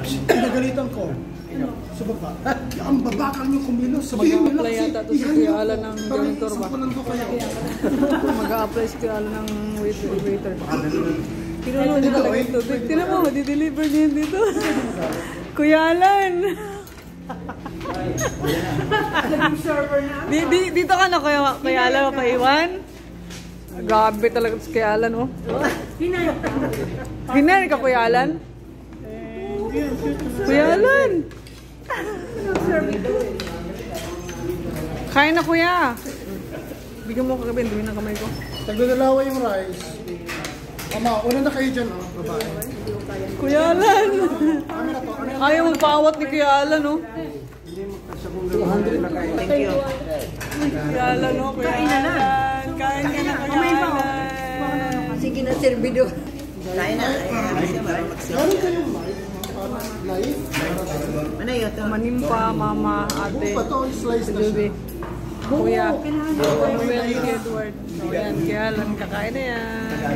Pinagalitan ko. Sa baba. Ang babakal niyo kumilos. Sabihin mo lang yata to si Kuya Alan ng janitor ba? Mag-a-apply si Kuya Alan ng waiter. Tinanong nila talaga ito. Tinan mo, di-deliver niya dito. Kuya Alan! Dito ka na Kuya Alan, mapaiwan? Grabe talaga si Kuya Alan, oh. Hinay ka Kuya Alan? Kuya Alan! Kain na Kuya! Bigyan mo kagabi, dumin ang kamay ko. Tagdadalawa yung rice. Mama, una na kayo dyan, babae. Kuya Alan! Ayaw magpaawat ni Kuya Alan, oh. 200 na kayo. Thank you. Kuya Alan, oh. Kuya Alan! Kain ka na Kuya Alan! Sige na, servidor. Kain na. Meron kayong live? Ano yun? Manimpa, mama, ate. Buka to, slice na siya. Kuya, Edward. So yan, Kuya Alan, kakain na yan.